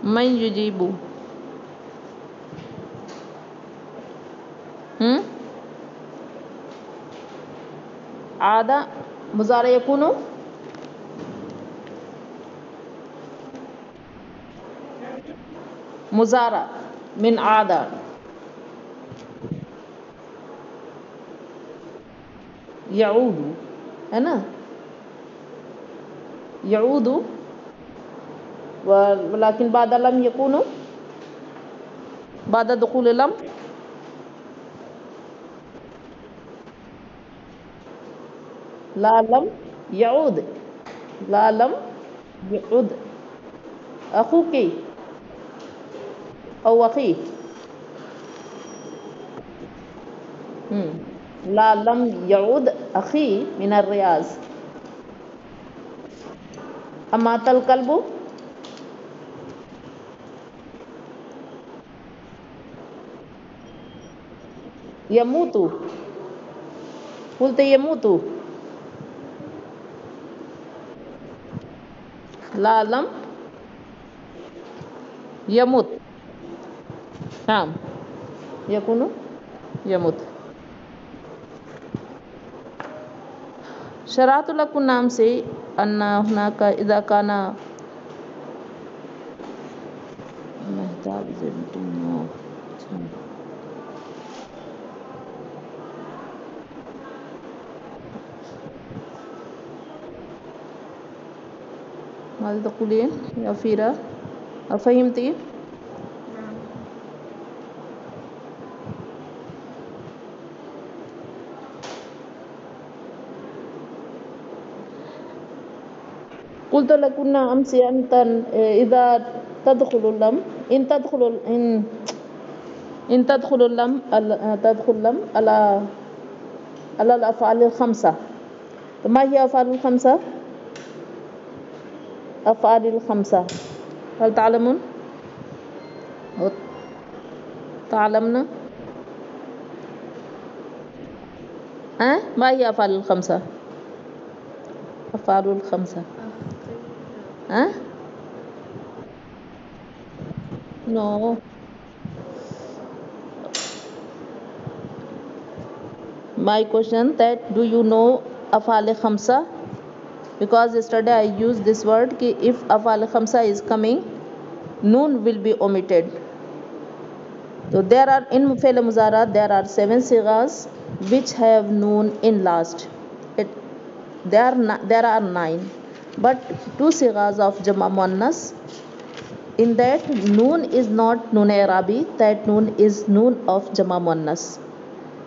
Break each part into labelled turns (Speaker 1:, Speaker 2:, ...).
Speaker 1: मैं युजीबू आदा मुज़ारे यकूनु मुज़ारा मिन आदा यऊदू है ना यऊदू वलाकिन बादा लम यकूनु बादा दुखूल लम ला लम यऊद ला लम यऊद अखूकी औ अखी ला लम यऊद अखी मिनर रियाज अमातल कल्बु यमूतु बोलते यमूतु ला लम यमुत हाँ यकुनु यमुत शरातुल लकुन नाम से अन्ना हुना का इदा काना महताब माज़ा तक़ूलीन या फ़ीरा अफ़हिमती قلت لكن أمس أنت إذا تدخل اللم إن تدخل إن تدخل اللم تدخل لم على الأفعال الخمسة ما هي أفعال الخمسة؟ أفعال الخمسة هل تعلمون؟ تعلمنا؟ ما هي أفعال الخمسة؟ أفعال الخمسة No. My question that do you know afal khamsa? Because yesterday I used this word कि if afal khamsa is coming, noon will be omitted. So there are in fi'l muzara there are 7 sigas which have noon in last. There are 9, but 2 sigas of jama muannas. In that noon is not noon Arabi, that noon is noon of jama muannas.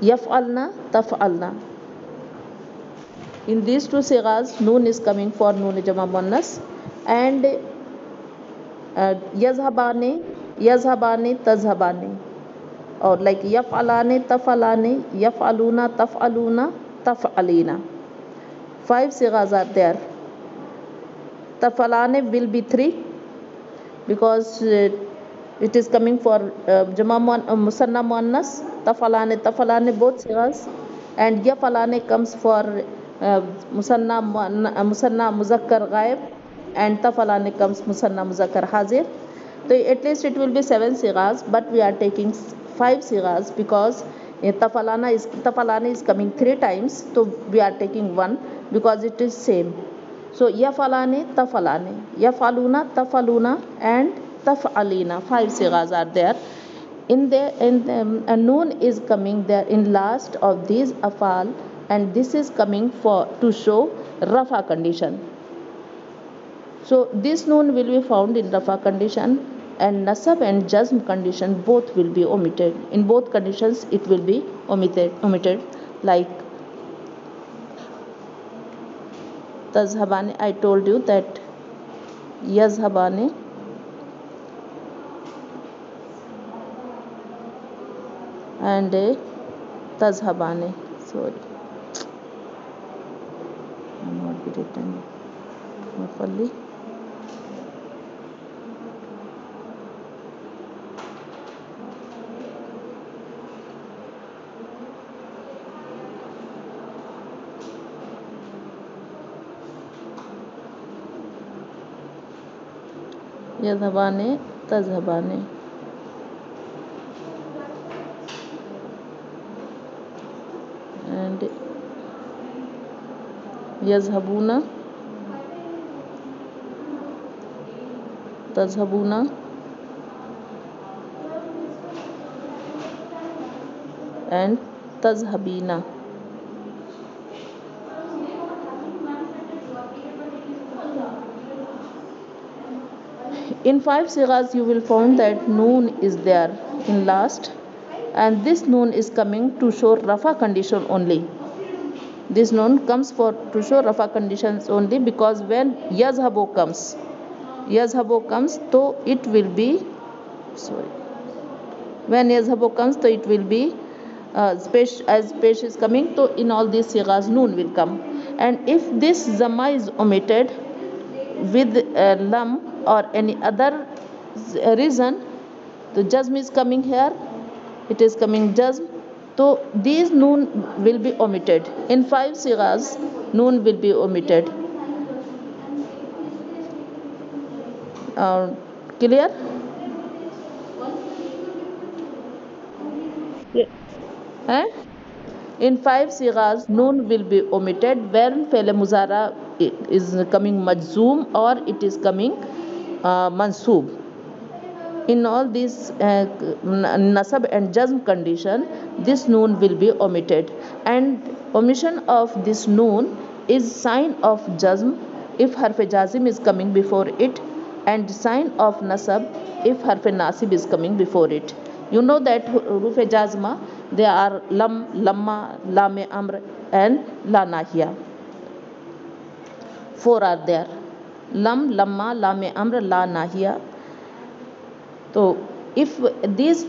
Speaker 1: Yaf'alna, taf'alna. In these 2 sigas, noon is coming for noon jama muannas, and yazhabani, tazhabani, or like yaf'alani, taf'alani, yaf'aluna, taf'aluna, taf'alina. 5 sigas are there. Taf'alani will be 3 because it is coming for jama musanna muannas. Tafalane both sigas, and yafalane comes for musanna muzakkar ghaib, and tafalane comes musanna muzakkar hazir. So at least it will be 7 sigas, but we are taking 5 sigas because tafalane is coming 3 times, so we are taking 1 because it is same. So yafalane, tafalane, yafaluna, tafaluna, and taf'alina. 5 sigas are there. A noon is coming there in last of these afal, and this is coming for to show rafa condition. So this noon will be found in rafa condition, and nasab and jazm condition both will be omitted. In both conditions it will be omitted. Like tazhabani, I told you that yazhabani, and tazhabani. Sorry, I'm not be written properly. Yadhabane तज़हबाने and यज़हबूना तज़हबूना and तज़हबीना. In 5 sighas you will find that noon is there in last, and this noon is coming to show rafa condition only. This noon comes for to show rafa conditions only, because when yazhabo comes, so it will be sorry when yazhabo comes, so it will be as pesh is coming, so in all these sighas noon will come. And if this zamma is omitted with lam or any other reason, the jazm is coming here, it is coming jazm, so these noon will be omitted. In 5 sighas noon will be omitted. Clear? Yeah. In 5 sighas noon will be omitted when fi'l muzara is coming majzoom or it is coming mansoob. In all these nasab and jazm condition, this noon will be omitted, and omission of this noon is sign of jazm if harf jazim is coming before it, and sign of nasab if harf nasib is coming before it. You know that huruf jazma, they are lam, lamma, lam amr and la nahiya. 4 are there: lam, lamma, lam amr, la nahiya. So if these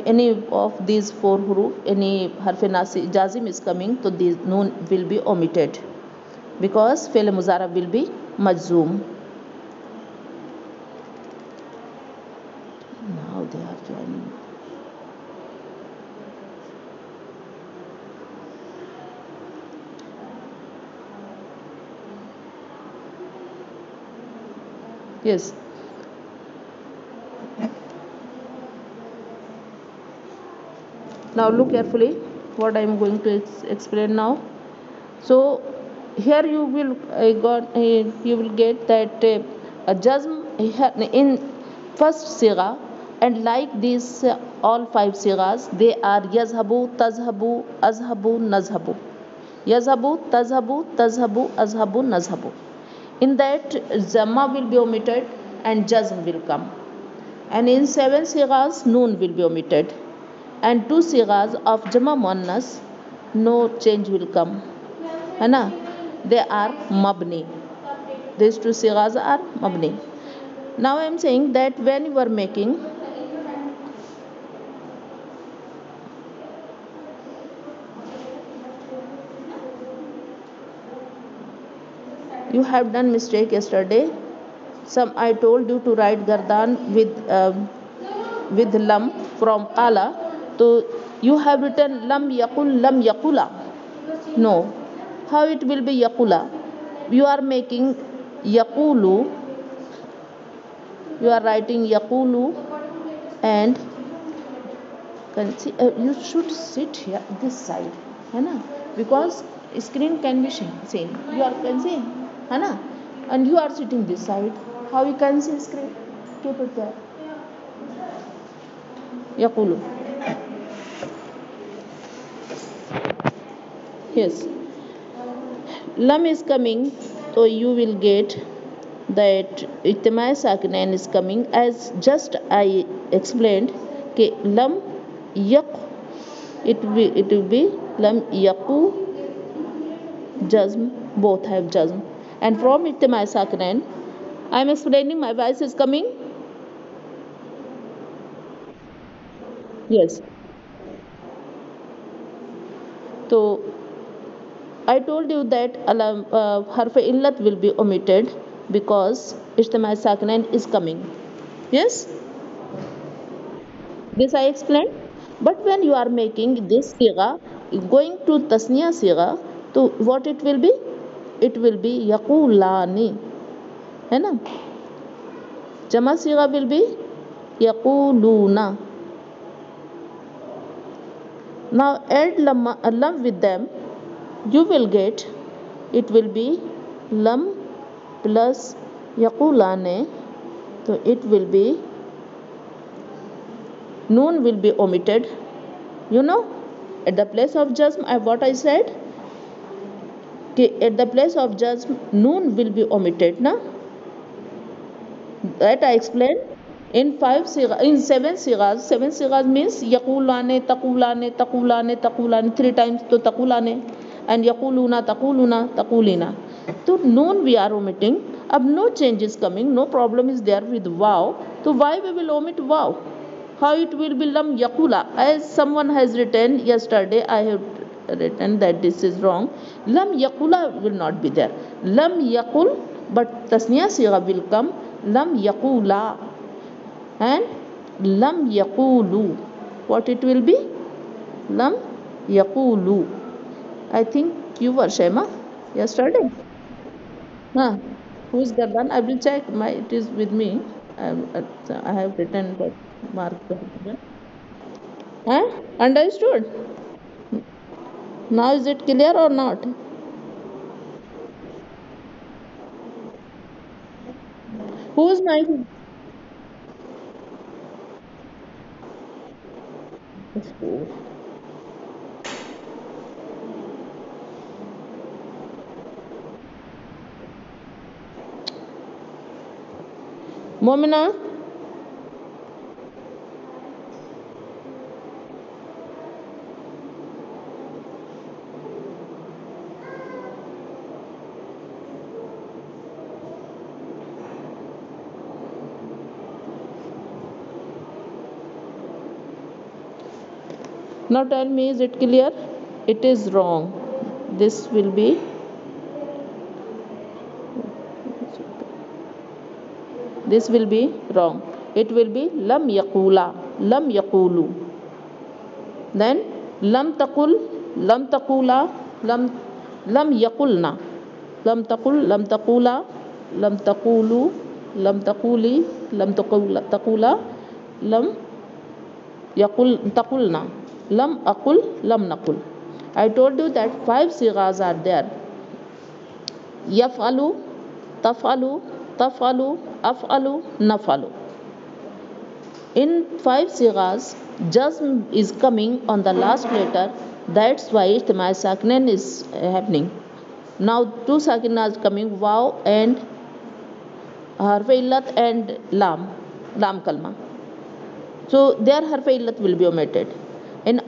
Speaker 1: any of these 4 huruf, any harf jazim is coming, so this noon will be omitted, because fi'l muzara will be majzoom. Now they are joining. Yes. Now look carefully what I am going to explain now. So here you will you will get that a jazm in first sigha, and like these all 5 sighas, they are yazhabu, tazhabu, azhabu, nazhabu. Yazhabu, tazhabu, tazhabu, azhabu, nazhabu. In that, zamma will be omitted and jazm will come. And in 7 sighas noon will be omitted, and 2 sighas of jama muannas no change will come, है ना? They are mabni. These 2 sighas are mabni. Now I am saying that when you are making you have done mistake yesterday. I told you to write gardan with lam from qala, so you have written lam yaqula. No, how it will be yaqula? You are making yaqulu, you are writing yaqulu, and can see, you should sit here this side, है ना? Because screen can be seen. You are can see, है ना? And you are sitting this side. How you can see screen? Keep it there. Yaqulu. Yes. Lam is coming, so you will get that ijtima sakinain is coming, as just I explained. Ke lam yaq, it will be lam yaqu, jazm, both have jazm. And from ijtima sakinain, I am explaining, my voice is coming. Yes. So I told you that harf illat will be omitted because ijtima sakinain is coming. Yes, this I explained. But when you are making this sigha, going to tasniya sigha, so what it will be? It will be yaqulani, है ना? Jama sigha will be yaquluna. Now add lam with them, you will get, it will be lam plus yaqulane. So it will be, noon will be omitted. You know, at the place of jazm, what I said, at the place of jazm, noon will be omitted. Na? That I explained. In seven sigas means yaqulane, taqulane, taqulane, taqulane, three times to taqulane, and yaquluna, taquluna, taqulina. So noon we are omitting. Ab no change is coming, no problem is there with wow. So why we will omit wow? How it will be lam yaqula? As someone has written yesterday, I have written that this is wrong. Lam yaqula will not be there. Lam yaqul, but tasniya sigha will come. Lam yaqula and lam yaqulu. What it will be? Lam yaqulu. I think you were Shema yesterday. Huh? Who is Gardan? I will check. It is with me. I have written that mark. Huh? Understood? Now is it clear or not? Who is my Momina? Now tell me, is it clear? It is wrong. This will be wrong. It will be lam yaqula, lam yaqulu. Then lam taqul, lam taqula, lam yaqulna, lam taqul, lam taqula, lam taqulu, lam taquli, lam taqula, lam yaqul taqulna, lam aqul, lam naqul. I told you that 5 sigas are there. Yaf'alu, taf'alu, taf'alu, af'alu, naf'alu. In 5 sigas, jazm is coming on the last letter. That's why ijtima sakinain is happening. Now 2 sakinas are coming, waw and harf illat and lam kalma. So their harf illat will be omitted. And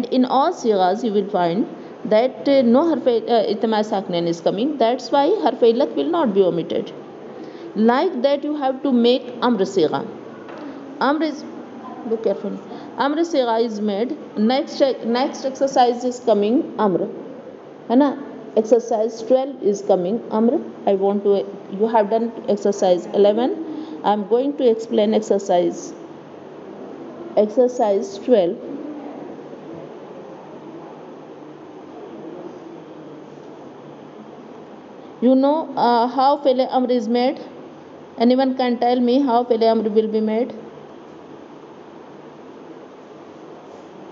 Speaker 1: in all sigas you will find that no harf ijtima sakinain is coming. That's why harf illat will not be omitted. Like that you have to make amr sigha. Amr is, look carefully. Amr sigha is made. Next exercise is coming amr. है ना? Exercise 12 is coming amr. You have done exercise 11. I am going to explain exercise 12. You know how fele amr is made? Anyone can tell me how fele amr will be made?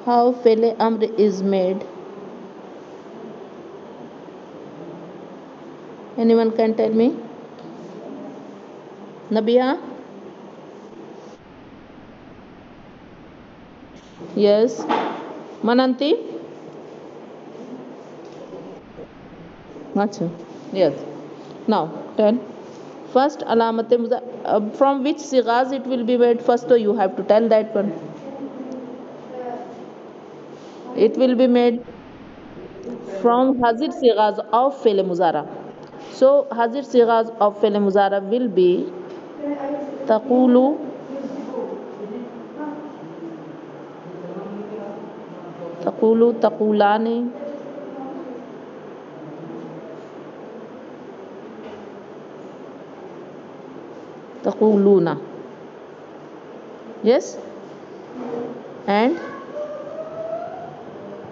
Speaker 1: How fele amr is made? Anyone can tell me? Nabiha? Yes. Mananti? Achha. Yes. Now, tell. First, alamat from which sigas it will be made? First, you have to tell that one. It will be made from hazir sigas of fele muzara. So hazir sigas of fele muzara will be taqulu, taqulani, taquluna. Yes, and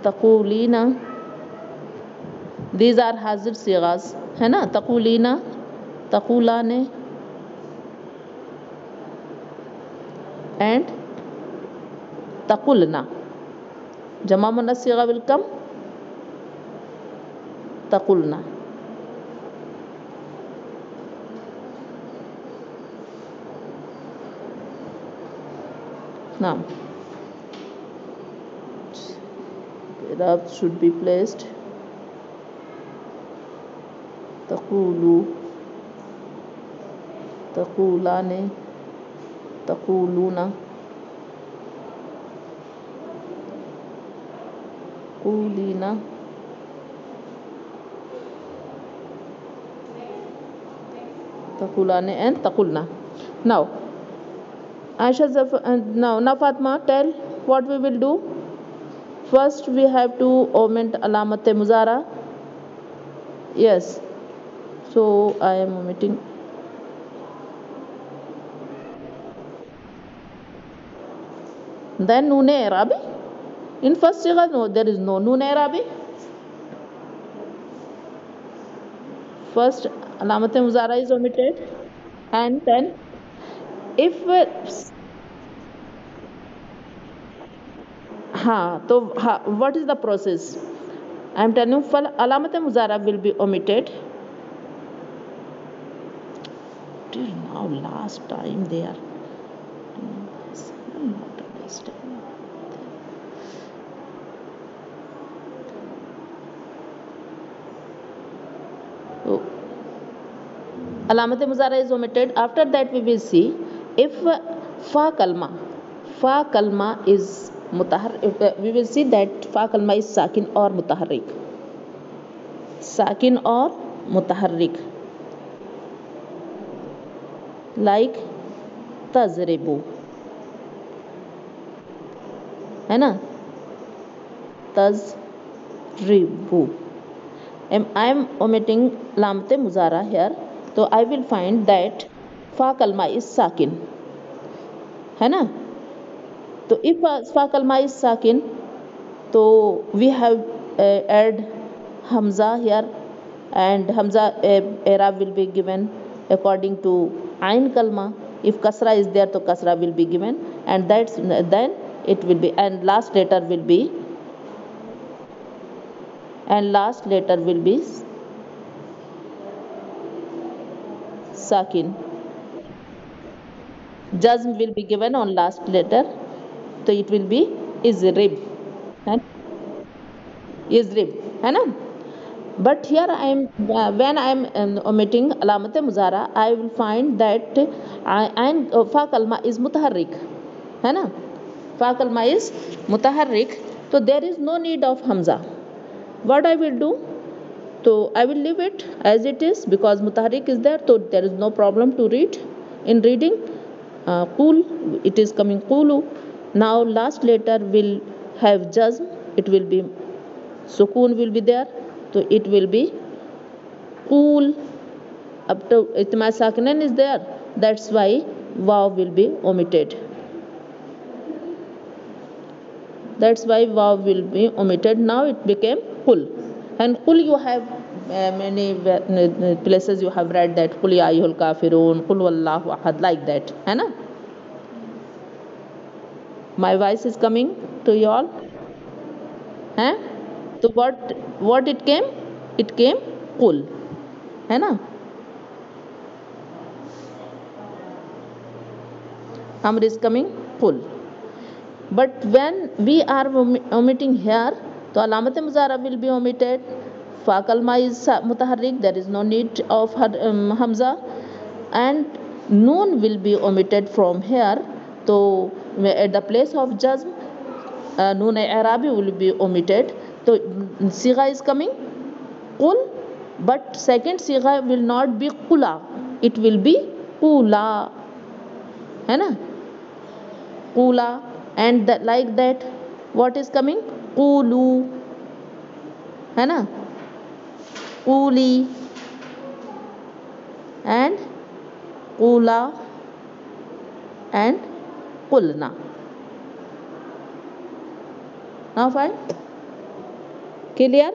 Speaker 1: taqulina. These are hazir sigas, है ना? taqulina, taqulane, and taqulna. Jama muannas sigha will come taqulna. Now Arab should be placed taqulu, taqulane, taquluna, qulina, taqulane and taqulna. Now Aisha now Fatma, tell what we will do. First we have to omit alamat muzara. Yes, so I am omitting. Then Noon Arabi. In first sigha, no, there is no Noon Arabi. First alamat muzara is omitted, and then if तो what is the process? I am telling you, alamat muzara will be omitted. Till now, last time they are. I'm not understanding. So, alamat muzara is omitted. After that, we will see if fa kalma is mutaharrik. We will see that fa kalma is sakin or mutaharrik. Sakin or mutaharrik. Like tazribu, है ना? Tazribu. I am omitting lamte muzara here, so I will find that fa kalma is sakin, है ना? So if fa kalma is sakin, so we have add hamza here, and hamza i'rab will be given according to ain kalma. If kasra is there, so kasra will be given, and then it will be, and last letter will be sakin. Jazm will be given on last letter, so it will be izrib, है ना? But here I am when I am omitting alamat muzara, I will find that fa kalma is mutaharrik, है ना? Fa kalma is mutaharrik, so there is no need of hamza. What I will do? So I will leave it as it is because mutaharrik is there, so there is no problem to read. In reading, qul, it is coming qulu. Now last letter will have jazm. It will be sukun will be there, so it will be qul. Up to itma sakinan is there. That's why waw will be omitted. Now it became qul. And qul, you have many places you have read that qul ya ayyuhal kafirun, qul wallahu ahad, like that, है ना? My voice is coming to you all, हैं? So what it came? It came qul, है ना? Amr is coming qul. But when we are omitting here, so alamat muzara will be omitted. Fa kalma is mutaharrik, there is no need of hamza, and noon will be omitted from here. So at the place of jazm, noon i'rabi will be omitted. So sigha is coming qul, but second sigha will not be qula, it will be qula, है ना? Qula. And like that, what is coming? Qulu, है ना? Quli and qula and qulna. Now fine? Clear?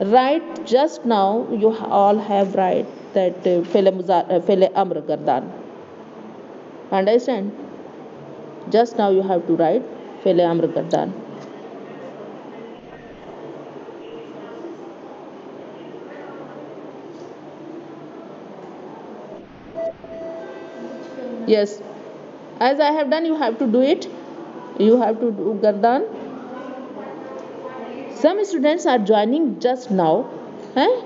Speaker 1: Right, just now you all have right that fele amr gardan. Understand? Just now you have to write Fele Amr Gardan. Yes, as I have done, you have to do it. You have to do Gardan. Some students are joining just now. Eh?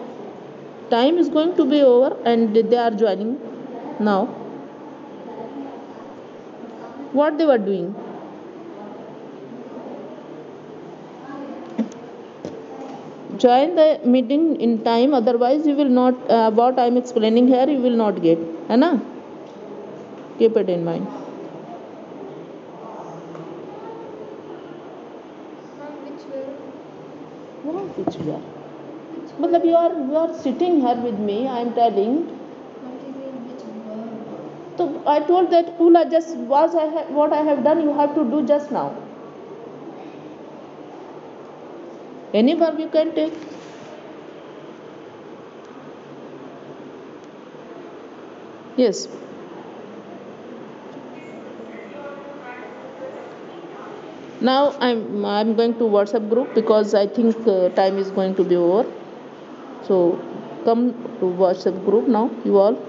Speaker 1: Time is going to be over and they are joining now. What they were doing? Join the meeting in time, otherwise you will not, what I am explaining here you will not get, है ना? Keep it in mind. Which way? मतलब you are sitting here with me, I am telling. So I told that Kula just was what I have done you have to do just now. Any verb you can take. Yes. Now I'm going to WhatsApp group because I think time is going to be over. So come to WhatsApp group now, you all.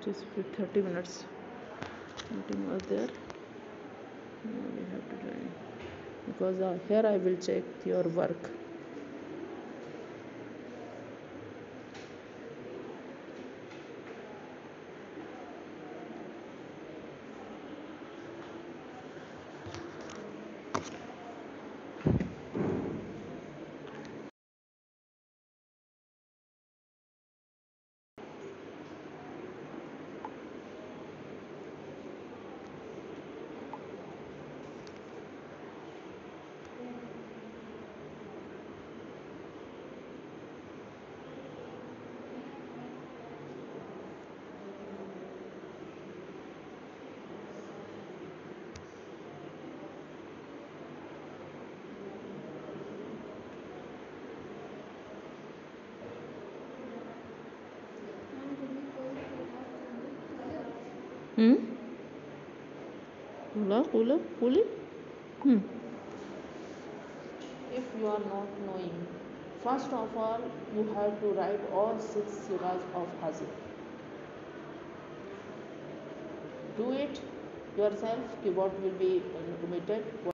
Speaker 1: Just 30 minutes meeting was there. Now we have to join because here I will check your work. Hmm? Kula? Hmm. If you are not knowing, first of all, you have to write all 6 sigas of Hazir. Do it yourself, what will be omitted,